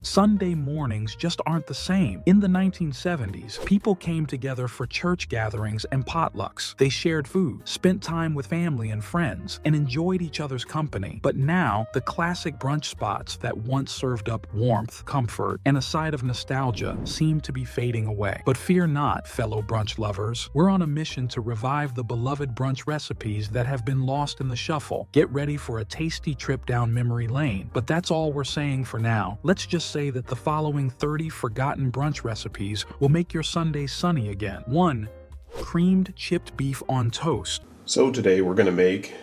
Sunday mornings just aren't the same. In the 1970s, people came together for church gatherings and potlucks. They shared food, spent time with family and friends, and enjoyed each other's company. But now, the classic brunch spots that once served up warmth, comfort, and a side of nostalgia seem to be fading away. But fear not, fellow brunch lovers. We're on a mission to revive the beloved brunch recipes that have been lost in the shuffle. Get ready for a tasty trip down memory lane. But that's all we're saying for now. Let's just say that the following 30 forgotten brunch recipes will make your Sunday sunny again. 1. Creamed chipped beef on toast. So today we're going to make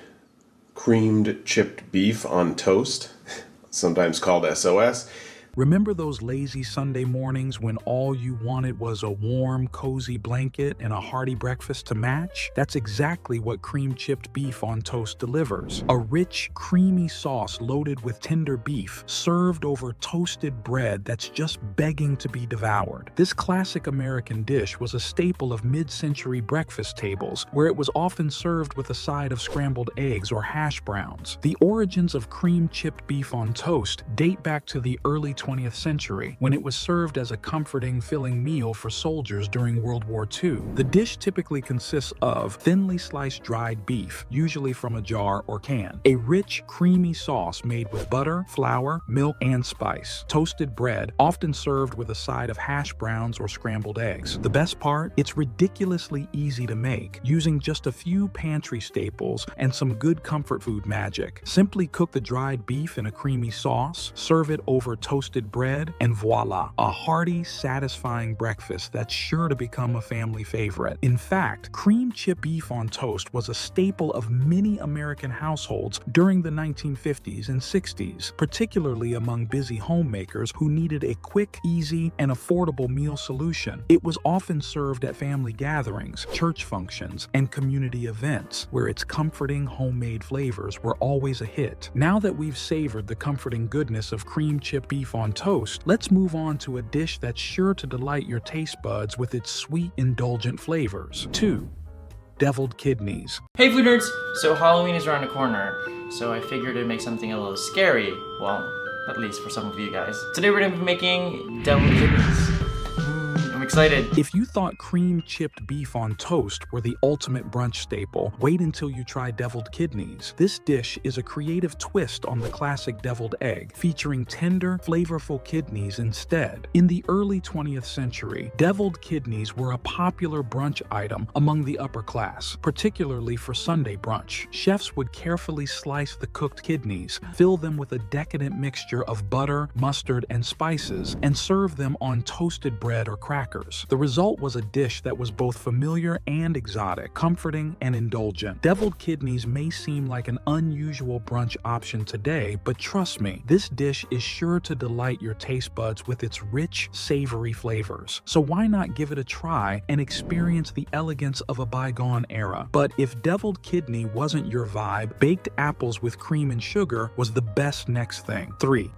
creamed chipped beef on toast, sometimes called SOS. Remember those lazy Sunday mornings when all you wanted was a warm, cozy blanket and a hearty breakfast to match? That's exactly what cream chipped beef on toast delivers. A rich, creamy sauce loaded with tender beef, served over toasted bread that's just begging to be devoured. This classic American dish was a staple of mid-century breakfast tables, where it was often served with a side of scrambled eggs or hash browns. The origins of cream chipped beef on toast date back to the early 20th century, when it was served as a comforting, filling meal for soldiers during World War II. The dish typically consists of thinly sliced dried beef, usually from a jar or can, a rich, creamy sauce made with butter, flour, milk, and spice, toasted bread, often served with a side of hash browns or scrambled eggs. The best part? It's ridiculously easy to make, using just a few pantry staples and some good comfort food magic. Simply cook the dried beef in a creamy sauce, serve it over toasted bread, and voila, a hearty, satisfying breakfast that's sure to become a family favorite. In fact, cream chip beef on toast was a staple of many American households during the 1950s and 60s, particularly among busy homemakers who needed a quick, easy, and affordable meal solution. It was often served at family gatherings, church functions, and community events, where its comforting, homemade flavors were always a hit. Now that we've savored the comforting goodness of cream chip beef on toast, let's move on to a dish that's sure to delight your taste buds with its sweet, indulgent flavors. 2. Deviled kidneys. Hey food nerds! So Halloween is around the corner, so I figured I'd make something a little scary. Well, at least for some of you guys. Today we're gonna be making deviled kidneys. I'm excited. If you thought cream chipped beef on toast were the ultimate brunch staple, wait until you try deviled kidneys. This dish is a creative twist on the classic deviled egg, featuring tender, flavorful kidneys instead. In the early 20th century, deviled kidneys were a popular brunch item among the upper class, particularly for Sunday brunch. Chefs would carefully slice the cooked kidneys, fill them with a decadent mixture of butter, mustard, and spices, and serve them on toasted bread or crackers. The result was a dish that was both familiar and exotic, comforting and indulgent. Deviled kidneys may seem like an unusual brunch option today, but trust me, this dish is sure to delight your taste buds with its rich, savory flavors. So why not give it a try and experience the elegance of a bygone era? But if deviled kidney wasn't your vibe, baked apples with cream and sugar was the best next thing. 3.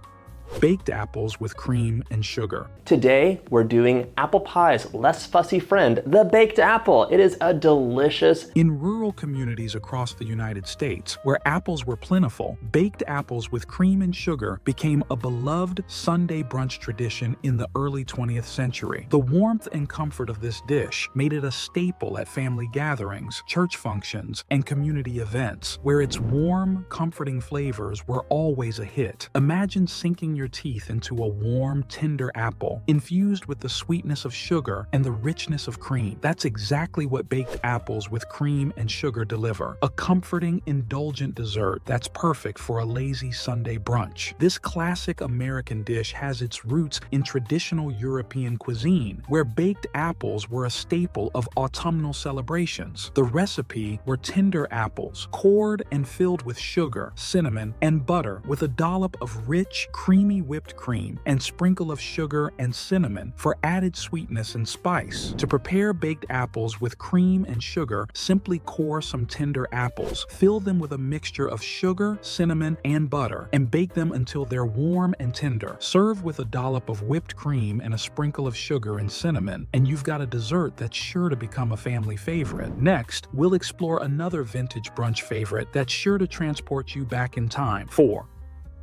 Baked apples with cream and sugar. Today, we're doing apple pie's less fussy friend, the baked apple. It is a delicious... In rural communities across the United States, where apples were plentiful, baked apples with cream and sugar became a beloved Sunday brunch tradition in the early 20th century. The warmth and comfort of this dish made it a staple at family gatherings, church functions, and community events, where its warm, comforting flavors were always a hit. Imagine sinking your teeth into a warm, tender apple, infused with the sweetness of sugar and the richness of cream. That's exactly what baked apples with cream and sugar deliver. A comforting, indulgent dessert that's perfect for a lazy Sunday brunch. This classic American dish has its roots in traditional European cuisine, where baked apples were a staple of autumnal celebrations. The recipe were tender apples, cored and filled with sugar, cinnamon, and butter, with a dollop of rich, creamy whipped cream and sprinkle of sugar and cinnamon for added sweetness and spice. To prepare baked apples with cream and sugar, simply core some tender apples, fill them with a mixture of sugar, cinnamon, and butter, and bake them until they're warm and tender. Serve with a dollop of whipped cream and a sprinkle of sugar and cinnamon, and you've got a dessert that's sure to become a family favorite. Next, we'll explore another vintage brunch favorite that's sure to transport you back in time. 4.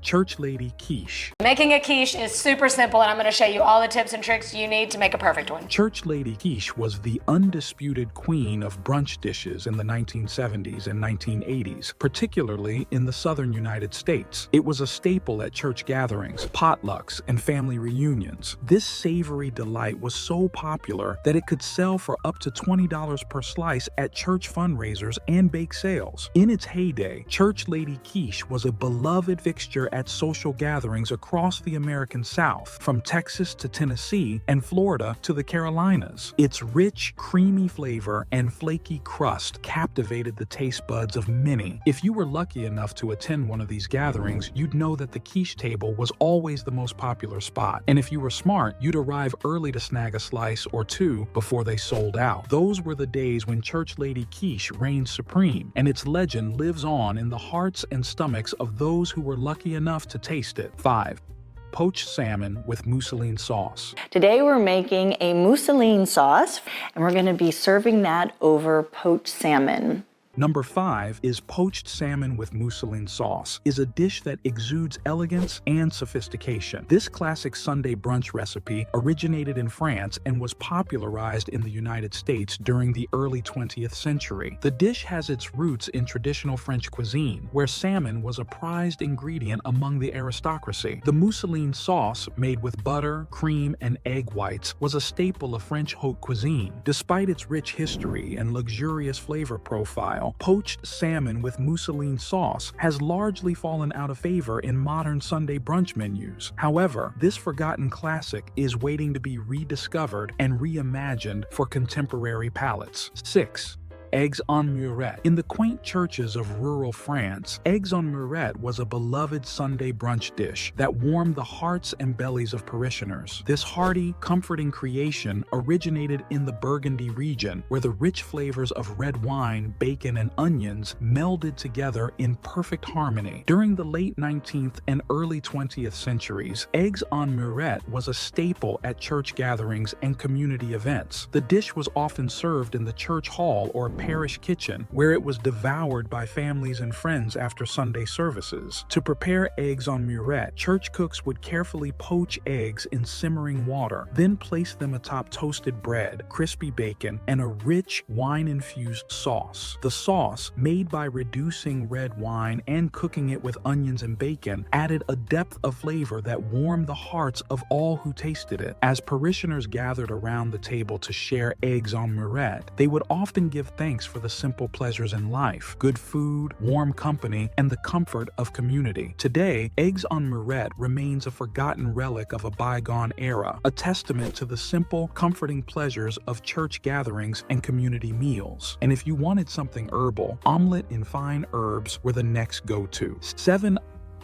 Church Lady Quiche. Making a quiche is super simple, and I'm going to show you all the tips and tricks you need to make a perfect one. Church Lady Quiche was the undisputed queen of brunch dishes in the 1970s and 1980s, particularly in the southern United States. It was a staple at church gatherings, potlucks, and family reunions. This savory delight was so popular that it could sell for up to $20 per slice at church fundraisers and bake sales. In its heyday, Church Lady Quiche was a beloved fixture at social gatherings across the American South, from Texas to Tennessee and Florida to the Carolinas. Its rich, creamy flavor and flaky crust captivated the taste buds of many. If you were lucky enough to attend one of these gatherings, you'd know that the quiche table was always the most popular spot. And if you were smart, you'd arrive early to snag a slice or two before they sold out. Those were the days when Church Lady Quiche reigned supreme, and its legend lives on in the hearts and stomachs of those who were lucky enough to taste it. 5. Poached salmon with mousseline sauce. Today we're making a mousseline sauce, and we're going to be serving that over poached salmon. Number 5 is poached salmon with mousseline sauce, is a dish that exudes elegance and sophistication. This classic Sunday brunch recipe originated in France and was popularized in the United States during the early 20th century. The dish has its roots in traditional French cuisine, where salmon was a prized ingredient among the aristocracy. The mousseline sauce, made with butter, cream, and egg whites, was a staple of French haute cuisine. Despite its rich history and luxurious flavor profile, poached salmon with mousseline sauce has largely fallen out of favor in modern Sunday brunch menus. However, this forgotten classic is waiting to be rediscovered and reimagined for contemporary palates. 6. Eggs en murette. In the quaint churches of rural France, eggs en murette was a beloved Sunday brunch dish that warmed the hearts and bellies of parishioners. This hearty, comforting creation originated in the Burgundy region, where the rich flavors of red wine, bacon, and onions melded together in perfect harmony. During the late 19th and early 20th centuries, eggs en murette was a staple at church gatherings and community events. The dish was often served in the church hall or parish kitchen, where it was devoured by families and friends after Sunday services. To prepare eggs en murette, church cooks would carefully poach eggs in simmering water, then place them atop toasted bread, crispy bacon, and a rich wine-infused sauce. The sauce, made by reducing red wine and cooking it with onions and bacon, added a depth of flavor that warmed the hearts of all who tasted it. As parishioners gathered around the table to share eggs en murette, they would often give thanks for the simple pleasures in life: good food, warm company, and the comfort of community. Today, eggs en murette remains a forgotten relic of a bygone era, a testament to the simple, comforting pleasures of church gatherings and community meals. And if you wanted something herbal, omelet in fine herbs were the next go-to. 7.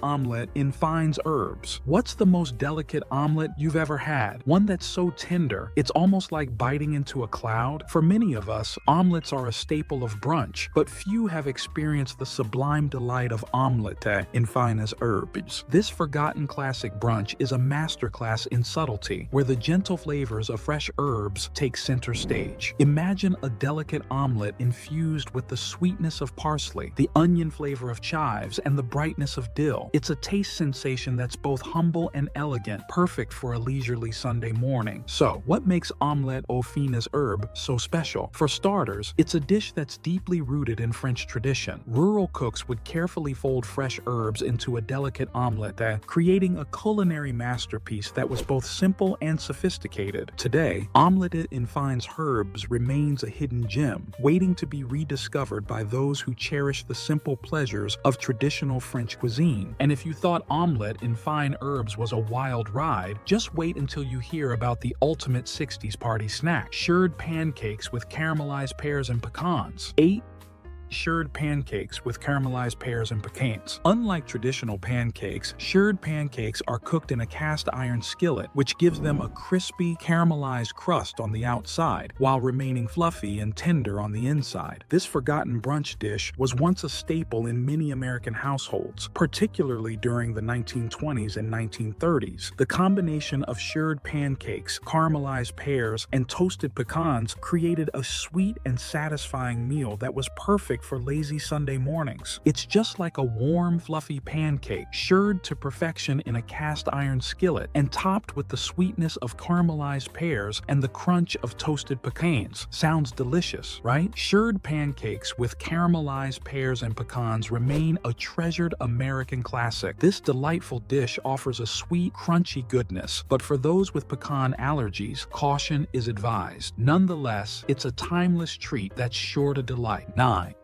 Omelet in fines herbs. What's the most delicate omelet you've ever had? One that's so tender, it's almost like biting into a cloud? For many of us, omelets are a staple of brunch, but few have experienced the sublime delight of omelette in fines herbs. This forgotten classic brunch is a masterclass in subtlety, where the gentle flavors of fresh herbs take center stage. Imagine a delicate omelet infused with the sweetness of parsley, the onion flavor of chives, and the brightness of dill. It's a taste sensation that's both humble and elegant, perfect for a leisurely Sunday morning. So, what makes omelette aux fines herbes so special? For starters, it's a dish that's deeply rooted in French tradition. Rural cooks would carefully fold fresh herbs into a delicate omelette, creating a culinary masterpiece that was both simple and sophisticated. Today, omelette in fines herbes remains a hidden gem, waiting to be rediscovered by those who cherish the simple pleasures of traditional French cuisine. And if you thought omelet in fine herbs was a wild ride, just wait until you hear about the ultimate 60s party snack: shirred pancakes with caramelized pears and pecans. 8. Shirred pancakes with caramelized pears and pecans. Unlike traditional pancakes, shirred pancakes are cooked in a cast iron skillet, which gives them a crispy, caramelized crust on the outside, while remaining fluffy and tender on the inside. This forgotten brunch dish was once a staple in many American households, particularly during the 1920s and 1930s. The combination of shirred pancakes, caramelized pears, and toasted pecans created a sweet and satisfying meal that was perfect perfect for lazy Sunday mornings. It's just like a warm, fluffy pancake, shirred to perfection in a cast iron skillet and topped with the sweetness of caramelized pears and the crunch of toasted pecans. Sounds delicious, right? Shirred pancakes with caramelized pears and pecans remain a treasured American classic. This delightful dish offers a sweet, crunchy goodness, but for those with pecan allergies, caution is advised. Nonetheless, it's a timeless treat that's sure to delight. 9.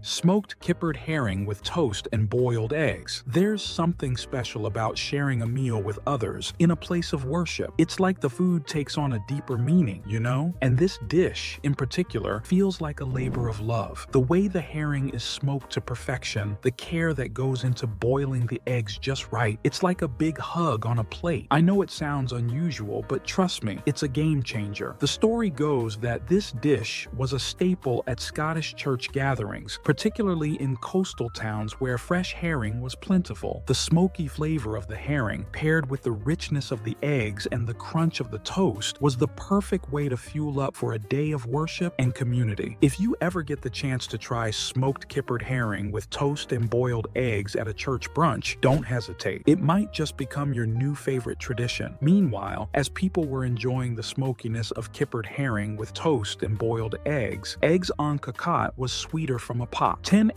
Smoked kippered herring with toast and boiled eggs. There's something special about sharing a meal with others in a place of worship. It's like the food takes on a deeper meaning, you know? And this dish, in particular, feels like a labor of love. The way the herring is smoked to perfection, the care that goes into boiling the eggs just right, it's like a big hug on a plate. I know it sounds unusual, but trust me, it's a game changer. The story goes that this dish was a staple at Scottish church gatherings, particularly in coastal towns where fresh herring was plentiful. The smoky flavor of the herring, paired with the richness of the eggs and the crunch of the toast, was the perfect way to fuel up for a day of worship and community. If you ever get the chance to try smoked kippered herring with toast and boiled eggs at a church brunch, don't hesitate. It might just become your new favorite tradition. Meanwhile, as people were enjoying the smokiness of kippered herring with toast and boiled eggs en cocotte was sweeter from a pot. 10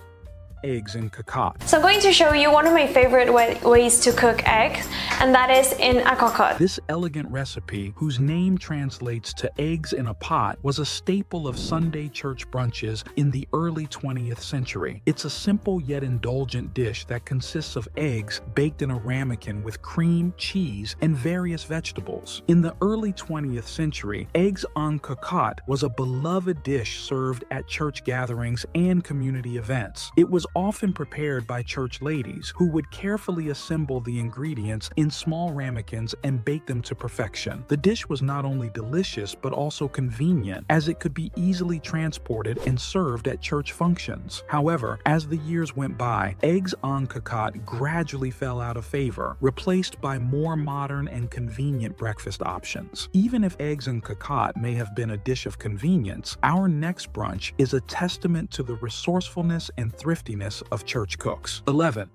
eggs in cocotte. So I'm going to show you one of my favorite ways to cook eggs, and that is in a cocotte. This elegant recipe, whose name translates to eggs in a pot, was a staple of Sunday church brunches in the early 20th century. It's a simple yet indulgent dish that consists of eggs baked in a ramekin with cream, cheese, and various vegetables. In the early 20th century, eggs en cocotte was a beloved dish served at church gatherings and community events. It was often prepared by church ladies who would carefully assemble the ingredients in small ramekins and bake them to perfection. The dish was not only delicious but also convenient, as it could be easily transported and served at church functions. However, as the years went by, eggs en cocotte gradually fell out of favor, replaced by more modern and convenient breakfast options. Even if eggs en cocotte may have been a dish of convenience, our next brunch is a testament to the resourcefulness and thriftiness of church cooks. 11.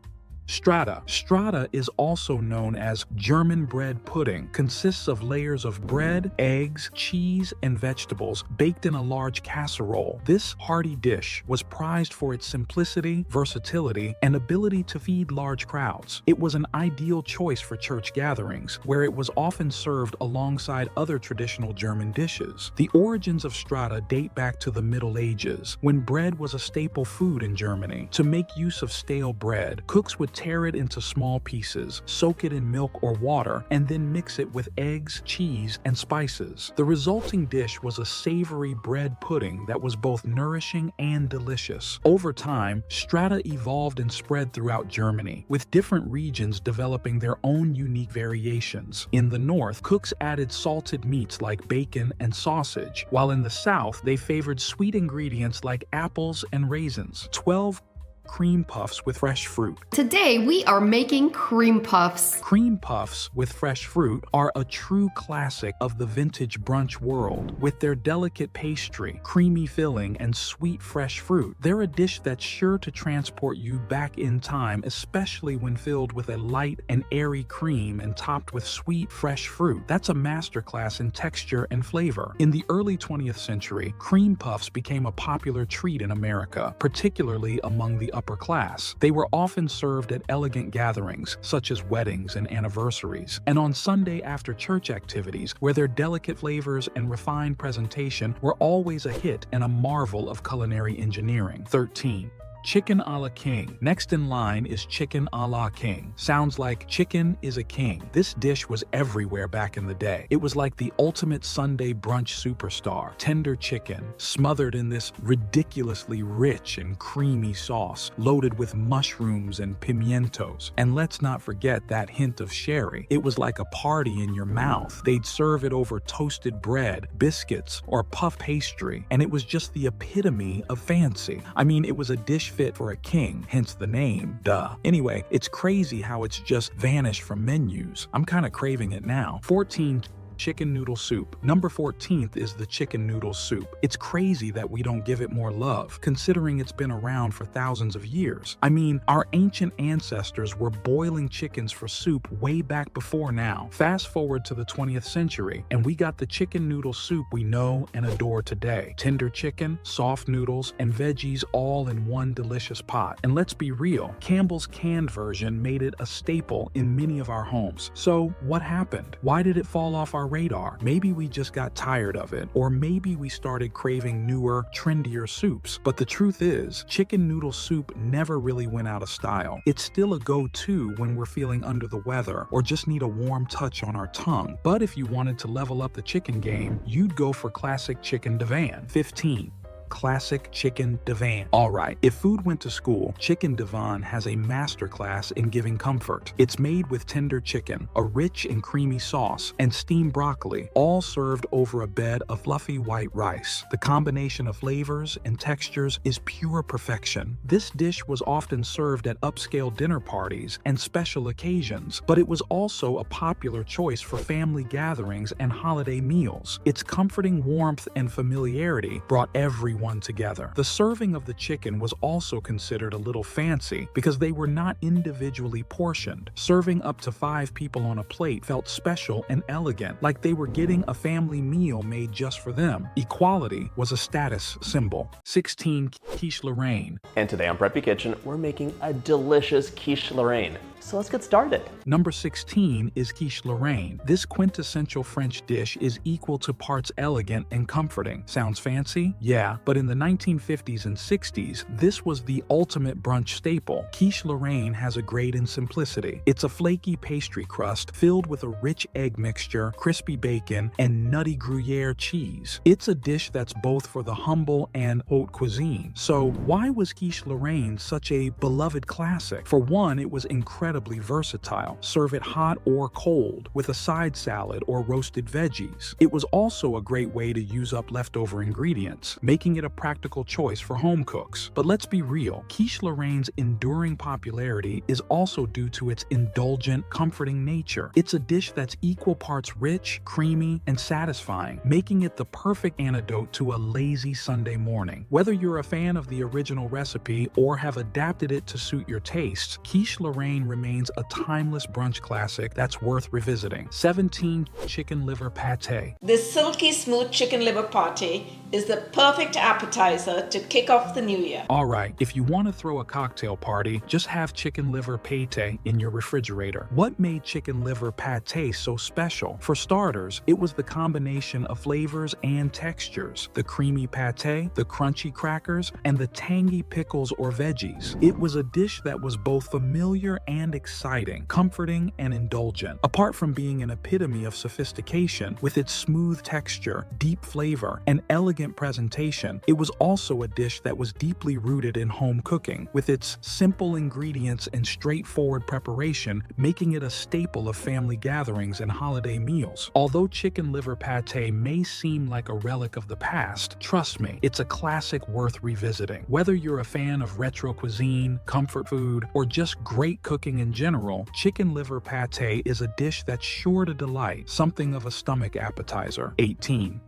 Strata. Strata is also known as German bread pudding, consists of layers of bread, eggs, cheese, and vegetables baked in a large casserole. This hearty dish was prized for its simplicity, versatility, and ability to feed large crowds. It was an ideal choice for church gatherings, where it was often served alongside other traditional German dishes. The origins of strata date back to the Middle Ages, when bread was a staple food in Germany. To make use of stale bread, cooks would tear it into small pieces, soak it in milk or water, and then mix it with eggs, cheese, and spices. The resulting dish was a savory bread pudding that was both nourishing and delicious. Over time, strata evolved and spread throughout Germany, with different regions developing their own unique variations. In the north, cooks added salted meats like bacon and sausage, while in the south, they favored sweet ingredients like apples and raisins. 12 cream puffs with fresh fruit. Today we are making cream puffs. Cream puffs with fresh fruit are a true classic of the vintage brunch world. With their delicate pastry, creamy filling, and sweet fresh fruit, they're a dish that's sure to transport you back in time, especially when filled with a light and airy cream and topped with sweet fresh fruit. That's a masterclass in texture and flavor. In the early 20th century, cream puffs became a popular treat in America, particularly among the upper class. They were often served at elegant gatherings, such as weddings and anniversaries, and on Sunday after church activities, where their delicate flavors and refined presentation were always a hit and a marvel of culinary engineering. 13. Chicken a la king. Next in line is chicken a la king. Sounds like chicken is a king. This dish was everywhere back in the day. It was like the ultimate Sunday brunch superstar. Tender chicken, smothered in this ridiculously rich and creamy sauce, loaded with mushrooms and pimientos. And let's not forget that hint of sherry. It was like a party in your mouth. They'd serve it over toasted bread, biscuits, or puff pastry, and it was just the epitome of fancy. I mean, it was a dish fit for a king, hence the name, duh. Anyway, it's crazy how it's just vanished from menus. I'm kind of craving it now. 14. Chicken noodle soup. Number 14th is the chicken noodle soup. It's crazy that we don't give it more love, considering it's been around for thousands of years. I mean, our ancient ancestors were boiling chickens for soup way back before now. Fast forward to the 20th century, and we got the chicken noodle soup we know and adore today. Tender chicken, soft noodles, and veggies all in one delicious pot. And let's be real, Campbell's canned version made it a staple in many of our homes. So what happened? Why did it fall off our radar? Maybe we just got tired of it, or maybe we started craving newer, trendier soups. But the truth is, chicken noodle soup never really went out of style. It's still a go-to when we're feeling under the weather or just need a warm touch on our tongue. But if you wanted to level up the chicken game, you'd go for classic chicken divan. 15. Classic chicken divan. Alright, if food went to school, chicken divan has a masterclass in giving comfort. It's made with tender chicken, a rich and creamy sauce, and steamed broccoli, all served over a bed of fluffy white rice. The combination of flavors and textures is pure perfection. This dish was often served at upscale dinner parties and special occasions, but it was also a popular choice for family gatherings and holiday meals. Its comforting warmth and familiarity brought everyone together. The serving of the chicken was also considered a little fancy because they were not individually portioned. Serving up to 5 people on a plate felt special and elegant, like they were getting a family meal made just for them. Equality was a status symbol. 16. Quiche Lorraine. And today on Preppy Kitchen, we're making a delicious quiche Lorraine. So let's get started. Number 16 is quiche Lorraine. This quintessential French dish is equal to parts elegant and comforting. Sounds fancy? Yeah, but in the 1950s and 60s, this was the ultimate brunch staple. Quiche Lorraine has a grade in simplicity. It's a flaky pastry crust filled with a rich egg mixture, crispy bacon, and nutty Gruyere cheese. It's a dish that's both for the humble and haute cuisine. So why was quiche Lorraine such a beloved classic? For one, it was incredibly versatile. Serve it hot or cold with a side salad or roasted veggies. It was also a great way to use up leftover ingredients, making it a practical choice for home cooks. But let's be real, quiche Lorraine's enduring popularity is also due to its indulgent, comforting nature. It's a dish that's equal parts rich, creamy, and satisfying, making it the perfect antidote to a lazy Sunday morning. Whether you're a fan of the original recipe or have adapted it to suit your tastes, quiche Lorraine remains a timeless brunch classic that's worth revisiting. 17. Chicken liver pate. This silky smooth chicken liver pate is the perfect appetizer to kick off the new year. Alright, if you want to throw a cocktail party, just have chicken liver pate in your refrigerator. What made chicken liver pate so special? For starters, it was the combination of flavors and textures. The creamy pate, the crunchy crackers, and the tangy pickles or veggies. It was a dish that was both familiar and exciting, comforting and indulgent. Apart from being an epitome of sophistication, with its smooth texture, deep flavor, and elegant presentation, it was also a dish that was deeply rooted in home cooking, with its simple ingredients and straightforward preparation, making it a staple of family gatherings and holiday meals. Although chicken liver pate may seem like a relic of the past, trust me, it's a classic worth revisiting. Whether you're a fan of retro cuisine, comfort food, or just great cooking in general, chicken liver pate is a dish that's sure to delight, something of a stomach appetizer. 18.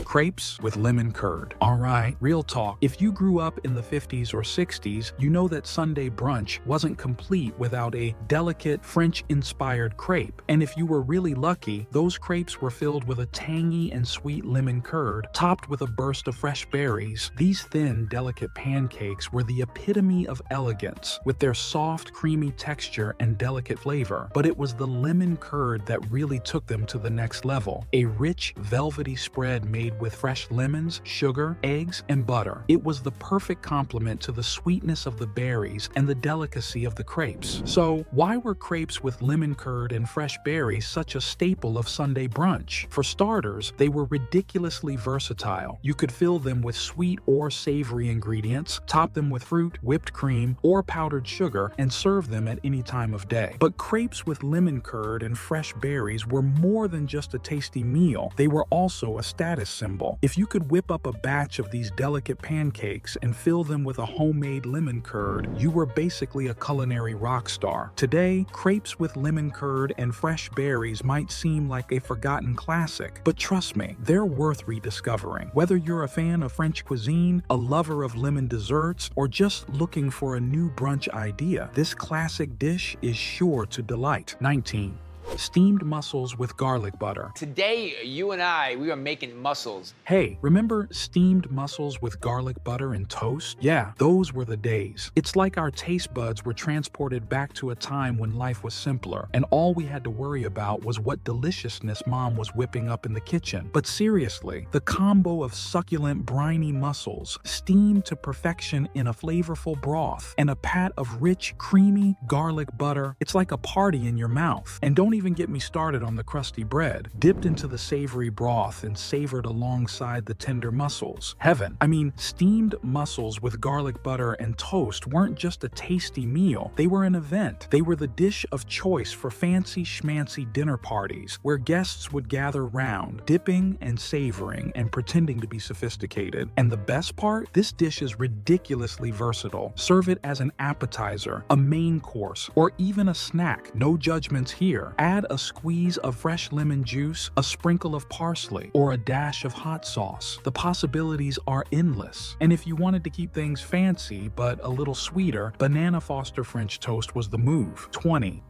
Crepes with lemon curd. Alright, real talk. If you grew up in the 50s or 60s, you know that Sunday brunch wasn't complete without a delicate French-inspired crepe. And if you were really lucky, those crepes were filled with a tangy and sweet lemon curd, topped with a burst of fresh berries. These thin, delicate pancakes were the epitome of elegance, with their soft, creamy texture and delicate flavor. But it was the lemon curd that really took them to the next level. A rich, velvety spread made with fresh lemons, sugar, eggs, and butter. It was the perfect complement to the sweetness of the berries and the delicacy of the crepes. So, why were crepes with lemon curd and fresh berries such a staple of Sunday brunch? For starters, they were ridiculously versatile. You could fill them with sweet or savory ingredients, top them with fruit, whipped cream, or powdered sugar, and serve them at any time of day. But crepes with lemon curd and fresh berries were more than just a tasty meal. They were also a status symbol. If you could whip up a batch of these delicate pancakes and fill them with a homemade lemon curd, you were basically a culinary rock star. Today, crepes with lemon curd and fresh berries might seem like a forgotten classic, but trust me, they're worth rediscovering. Whether you're a fan of French cuisine, a lover of lemon desserts, or just looking for a new brunch idea, this classic dish is sure to delight. 19. Steamed mussels with garlic butter. Today, we are making mussels. Hey, remember steamed mussels with garlic butter and toast? Yeah, those were the days. It's like our taste buds were transported back to a time when life was simpler, and all we had to worry about was what deliciousness Mom was whipping up in the kitchen. But seriously, the combo of succulent, briny mussels, steamed to perfection in a flavorful broth, and a pat of rich, creamy garlic butter, it's like a party in your mouth. And don't even get me started on the crusty bread, dipped into the savory broth and savored alongside the tender mussels. Heaven. I mean, steamed mussels with garlic butter and toast weren't just a tasty meal, they were an event. They were the dish of choice for fancy schmancy dinner parties, where guests would gather round, dipping and savoring and pretending to be sophisticated. And the best part? This dish is ridiculously versatile. Serve it as an appetizer, a main course, or even a snack. No judgments here. Add a squeeze of fresh lemon juice, a sprinkle of parsley, or a dash of hot sauce. The possibilities are endless. And if you wanted to keep things fancy but a little sweeter, Banana Foster French toast was the move. 20.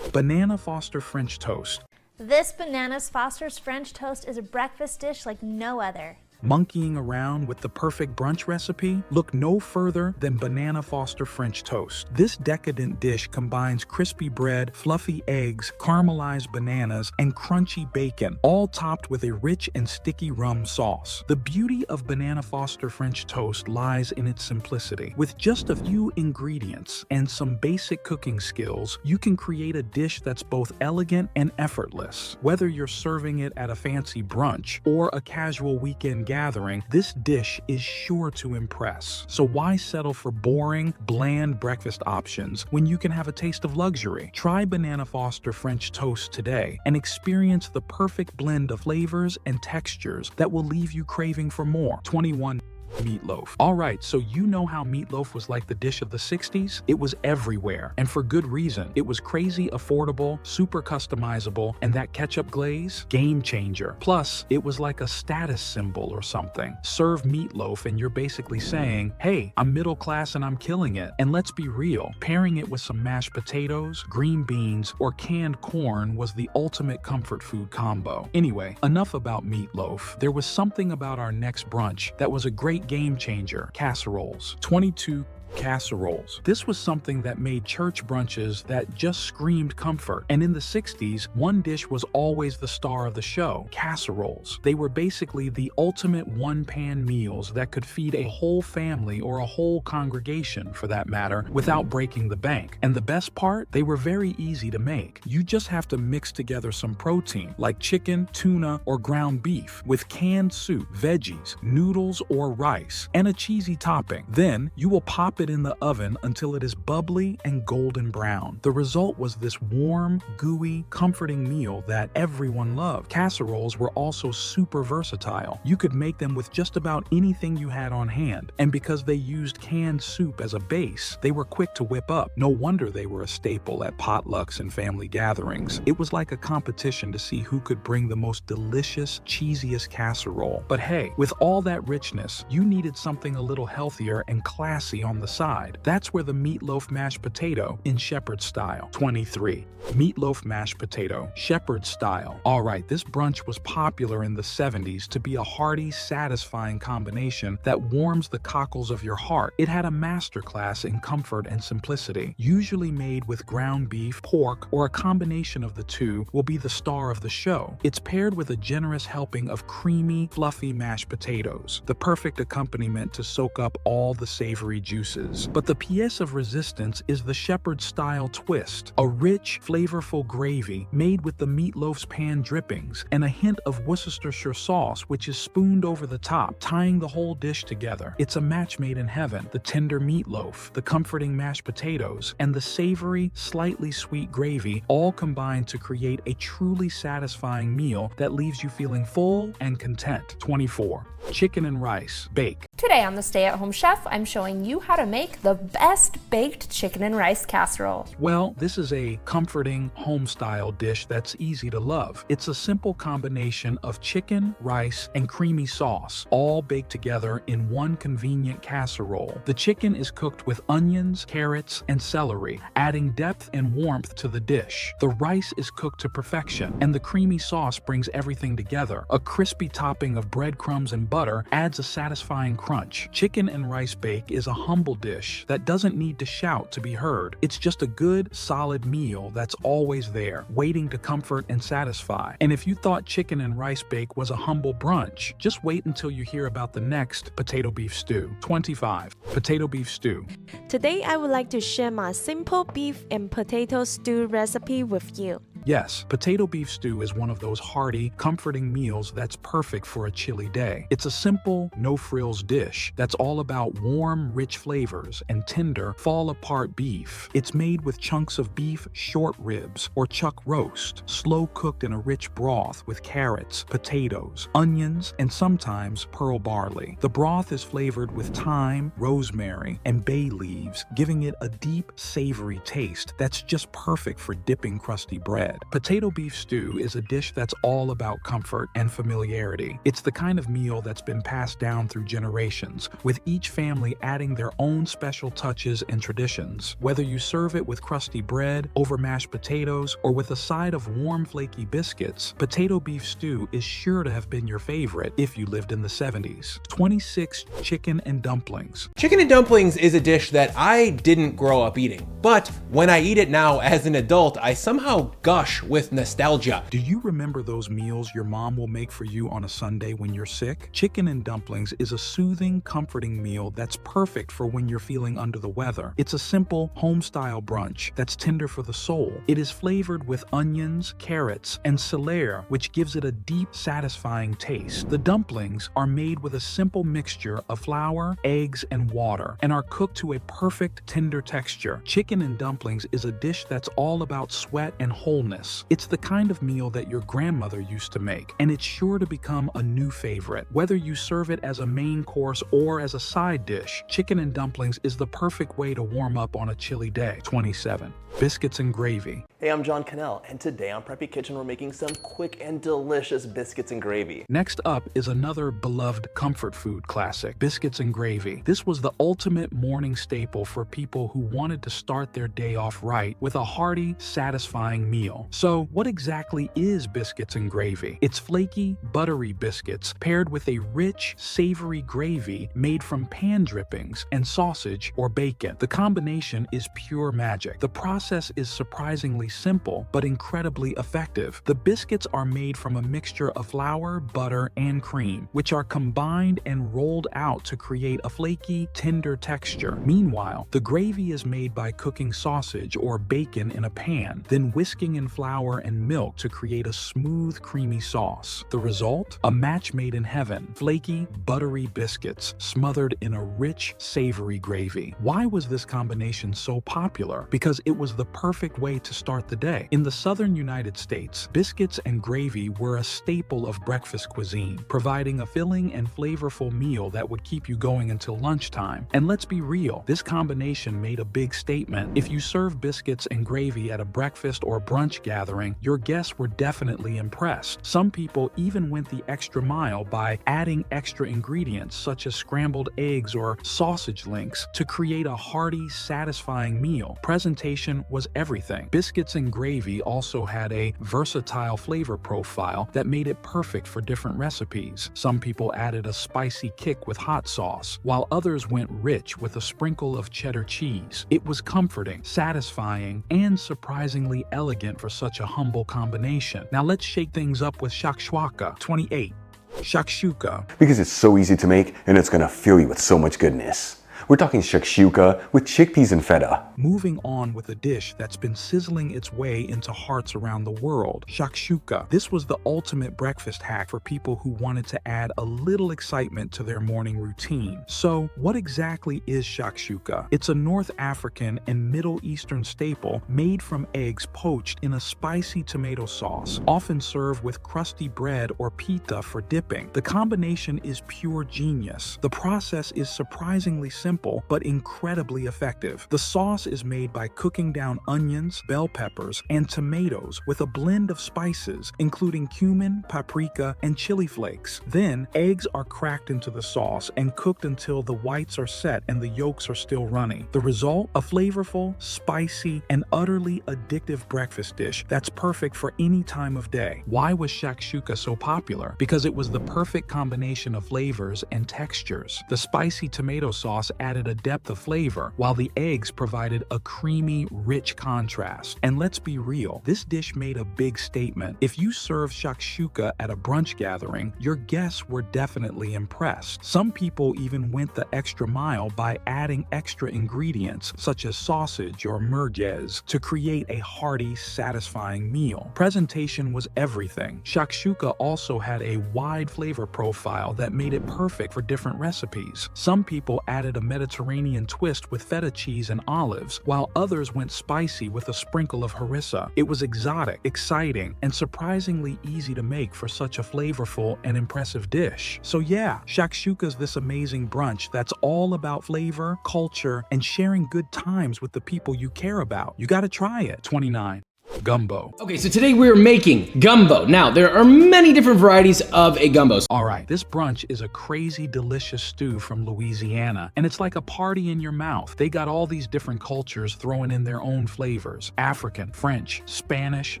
Banana Foster French toast. This Bananas Foster's French toast is a breakfast dish like no other. Monkeying around with the perfect brunch recipe? Look no further than Banana Foster French toast. This decadent dish combines crispy bread, fluffy eggs, caramelized bananas, and crunchy bacon, all topped with a rich and sticky rum sauce. The beauty of Banana Foster French toast lies in its simplicity. With just a few ingredients and some basic cooking skills, you can create a dish that's both elegant and effortless. Whether you're serving it at a fancy brunch or a casual weekend gathering, this dish is sure to impress. So why settle for boring, bland breakfast options when you can have a taste of luxury? Try Banana Foster French toast today and experience the perfect blend of flavors and textures that will leave you craving for more. 21. Meatloaf. Alright, so you know how meatloaf was like the dish of the 60s? It was everywhere, and for good reason. It was crazy affordable, super customizable, and that ketchup glaze? Game changer. Plus, it was like a status symbol or something. Serve meatloaf and you're basically saying, hey, I'm middle class and I'm killing it. And let's be real, pairing it with some mashed potatoes, green beans, or canned corn was the ultimate comfort food combo. Anyway, enough about meatloaf. There was something about our next brunch that was a great game changer. Casseroles. 22 casseroles. This was something that made church brunches that just screamed comfort. And in the 60s, one dish was always the star of the show: casseroles. They were basically the ultimate one-pan meals that could feed a whole family or a whole congregation, for that matter, without breaking the bank. And the best part? They were very easy to make. You just have to mix together some protein, like chicken, tuna, or ground beef, with canned soup, veggies, noodles, or rice, and a cheesy topping. Then you will pop it in the oven until it is bubbly and golden brown. The result was this warm, gooey, comforting meal that everyone loved. Casseroles were also super versatile. You could make them with just about anything you had on hand, and because they used canned soup as a base, they were quick to whip up. No wonder they were a staple at potlucks and family gatherings. It was like a competition to see who could bring the most delicious, cheesiest casserole. But hey, with all that richness, you needed something a little healthier and classy on the side. That's where the meatloaf mashed potato in shepherd style. 23. Meatloaf mashed potato, shepherd style. Alright, this brunch was popular in the 70s to be a hearty, satisfying combination that warms the cockles of your heart. It had a masterclass in comfort and simplicity. Usually made with ground beef, pork, or a combination of the two, will be the star of the show. It's paired with a generous helping of creamy, fluffy mashed potatoes, the perfect accompaniment to soak up all the savory juices. pieces. But the pièce of resistance is the shepherd-style twist, a rich, flavorful gravy made with the meatloaf's pan drippings and a hint of Worcestershire sauce which is spooned over the top, tying the whole dish together. It's a match made in heaven. The tender meatloaf, the comforting mashed potatoes, and the savory, slightly sweet gravy all combine to create a truly satisfying meal that leaves you feeling full and content. 24. Chicken and rice. Bake. Today on the Stay at Home Chef, I'm showing you how to make the best baked chicken and rice casserole. Well, this is a comforting, home-style dish that's easy to love. It's a simple combination of chicken, rice, and creamy sauce, all baked together in one convenient casserole. The chicken is cooked with onions, carrots, and celery, adding depth and warmth to the dish. The rice is cooked to perfection, and the creamy sauce brings everything together. A crispy topping of breadcrumbs and butter adds a satisfying crunch. Chicken and rice bake is a humble dish that doesn't need to shout to be heard. It's just a good, solid meal that's always there, waiting to comfort and satisfy. And if you thought chicken and rice bake was a humble brunch, just wait until you hear about the next potato beef stew. 25. Potato beef stew. Today, I would like to share my simple beef and potato stew recipe with you. Yes, potato beef stew is one of those hearty, comforting meals that's perfect for a chilly day. It's a simple, no-frills dish that's all about warm, rich flavors and tender, fall-apart beef. It's made with chunks of beef short ribs or chuck roast, slow-cooked in a rich broth with carrots, potatoes, onions, and sometimes pearl barley. The broth is flavored with thyme, rosemary, and bay leaves, giving it a deep, savory taste that's just perfect for dipping crusty bread. Potato beef stew is a dish that's all about comfort and familiarity. It's the kind of meal that's been passed down through generations, with each family adding their own special touches and traditions. Whether you serve it with crusty bread, over mashed potatoes, or with a side of warm flaky biscuits, potato beef stew is sure to have been your favorite if you lived in the 70s. 26. Chicken and dumplings. Chicken and dumplings is a dish that I didn't grow up eating, but when I eat it now as an adult, I somehow gush with nostalgia. Do you remember those meals your mom will make for you on a Sunday when you're sick? Chicken and dumplings is a soothing, comforting meal that's perfect for when you're feeling under the weather. It's a simple, home-style brunch that's tender for the soul. It is flavored with onions, carrots, and celery, which gives it a deep, satisfying taste. The dumplings are made with a simple mixture of flour, eggs, and water, and are cooked to a perfect, tender texture. Chicken and dumplings is a dish that's all about sweat and wholeness. It's the kind of meal that your grandmother used to make, and it's sure to become a new favorite. Whether you serve it as a main course or as a side dish, chicken and dumplings is the perfect way to warm up on a chilly day. 27. Biscuits and gravy. Hey, I'm John Cannell, and today on Preppy Kitchen, we're making some quick and delicious biscuits and gravy. Next up is another beloved comfort food classic, biscuits and gravy. This was the ultimate morning staple for people who wanted to start their day off right with a hearty, satisfying meal. So what exactly is biscuits and gravy? It's flaky, buttery biscuits paired with a rich, savory gravy made from pan drippings and sausage or bacon. The combination is pure magic. The process is surprisingly simple, but incredibly effective. The biscuits are made from a mixture of flour, butter, and cream, which are combined and rolled out to create a flaky, tender texture. Meanwhile, the gravy is made by cooking sausage or bacon in a pan, then whisking in flour and milk to create a smooth, creamy sauce. The result? A match made in heaven. Flaky, buttery biscuits smothered in a rich, savory gravy. Why was this combination so popular? Because it was the perfect way to start the day. In the southern United States, biscuits and gravy were a staple of breakfast cuisine, providing a filling and flavorful meal that would keep you going until lunchtime. And let's be real, this combination made a big statement. If you serve biscuits and gravy at a breakfast or brunch gathering, your guests were definitely impressed. Some people even went the extra mile by adding extra ingredients such as scrambled eggs or sausage links to create a hearty, satisfying meal. Presentation was everything. Biscuits and gravy also had a versatile flavor profile that made it perfect for different recipes. Some people added a spicy kick with hot sauce, while others went rich with a sprinkle of cheddar cheese. It was comforting, satisfying, and surprisingly elegant for such a humble combination. Now let's shake things up with shakshuka. 28. Shakshuka. Because it's so easy to make and it's gonna fill you with so much goodness. We're talking shakshuka with chickpeas and feta. Moving on with a dish that's been sizzling its way into hearts around the world, shakshuka. This was the ultimate breakfast hack for people who wanted to add a little excitement to their morning routine. So, what exactly is shakshuka? It's a North African and Middle Eastern staple made from eggs poached in a spicy tomato sauce, often served with crusty bread or pita for dipping. The combination is pure genius. The process is surprisingly simple, but incredibly effective. The sauce is made by cooking down onions, bell peppers, and tomatoes with a blend of spices, including cumin, paprika, and chili flakes. Then, eggs are cracked into the sauce and cooked until the whites are set and the yolks are still runny. The result? A flavorful, spicy, and utterly addictive breakfast dish that's perfect for any time of day. Why was shakshuka so popular? Because it was the perfect combination of flavors and textures. The spicy tomato sauce added a depth of flavor, while the eggs provided a creamy, rich contrast. And let's be real, this dish made a big statement. If you serve shakshuka at a brunch gathering, your guests were definitely impressed. Some people even went the extra mile by adding extra ingredients, such as sausage or merguez, to create a hearty, satisfying meal. Presentation was everything. Shakshuka also had a wide flavor profile that made it perfect for different recipes. Some people added a Mediterranean twist with feta cheese and olives, while others went spicy with a sprinkle of harissa. It was exotic, exciting, and surprisingly easy to make for such a flavorful and impressive dish. So yeah, shakshuka's this amazing brunch that's all about flavor, culture, and sharing good times with the people you care about. You gotta try it. 29. Gumbo. Okay, so today we're making gumbo. Now, there are many different varieties of a gumbo. All right, this brunch is a crazy delicious stew from Louisiana, and it's like a party in your mouth. They got all these different cultures throwing in their own flavors. African, French, Spanish,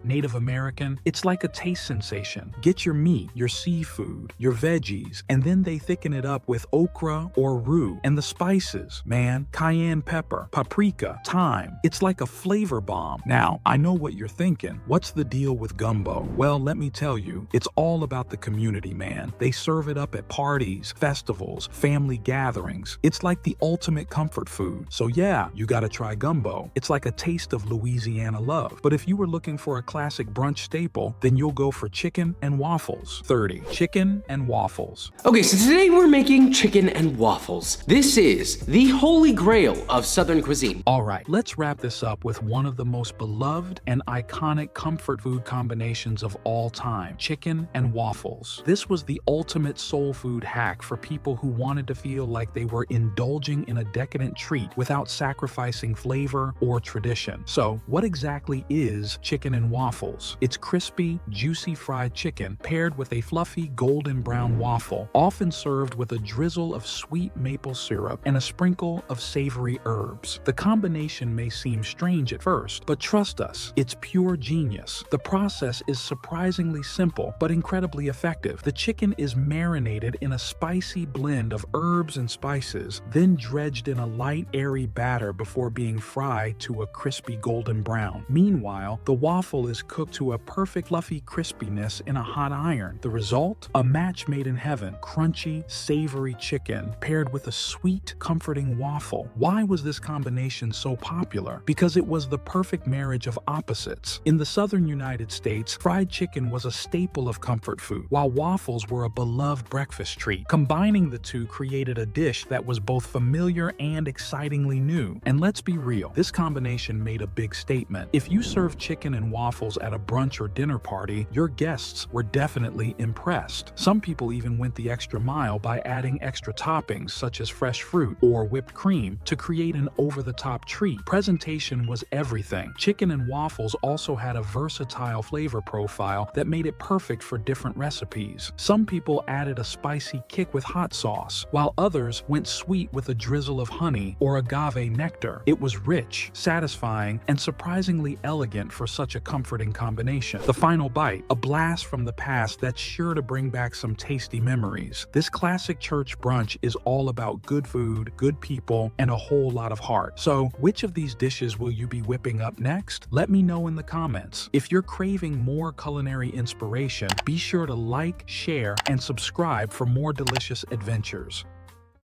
Native American. It's like a taste sensation. Get your meat, your seafood, your veggies, and then they thicken it up with okra or roux. And the spices, man, cayenne pepper, paprika, thyme. It's like a flavor bomb. Now, I know what you're thinking. What's the deal with gumbo? Well, let me tell you, it's all about the community, man. They serve it up at parties, festivals, family gatherings. It's like the ultimate comfort food. So yeah, you gotta try gumbo. It's like a taste of Louisiana love. But if you were looking for a classic brunch staple, then you'll go for chicken and waffles. 30. Chicken and waffles. Okay, so today we're making chicken and waffles. This is the holy grail of Southern cuisine. All right, let's wrap this up with one of the most beloved and iconic comfort food combinations of all time, chicken and waffles. This was the ultimate soul food hack for people who wanted to feel like they were indulging in a decadent treat without sacrificing flavor or tradition. So, what exactly is chicken and waffles? It's crispy, juicy fried chicken paired with a fluffy golden brown waffle, often served with a drizzle of sweet maple syrup and a sprinkle of savory herbs. The combination may seem strange at first, but trust us, it's pure genius. The process is surprisingly simple, but incredibly effective. The chicken is marinated in a spicy blend of herbs and spices, then dredged in a light, airy batter before being fried to a crispy golden brown. Meanwhile, the waffle is cooked to a perfect fluffy crispiness in a hot iron. The result? A match made in heaven. Crunchy, savory chicken paired with a sweet, comforting waffle. Why was this combination so popular? Because it was the perfect marriage of opposites. In the southern United States, fried chicken was a staple of comfort food, while waffles were a beloved breakfast treat. Combining the two created a dish that was both familiar and excitingly new. And let's be real, this combination made a big statement. If you serve chicken and waffles at a brunch or dinner party, your guests were definitely impressed. Some people even went the extra mile by adding extra toppings such as fresh fruit or whipped cream to create an over-the-top treat. Presentation was everything. Chicken and waffles also had a versatile flavor profile that made it perfect for different recipes. Some people added a spicy kick with hot sauce, while others went sweet with a drizzle of honey or agave nectar. It was rich, satisfying, and surprisingly elegant for such a comforting combination. The final bite, a blast from the past that's sure to bring back some tasty memories. This classic church brunch is all about good food, good people, and a whole lot of heart. So, which of these dishes will you be whipping up next? Let me know in the comments. If you're craving more culinary inspiration, be sure to like, share, and subscribe for more delicious adventures.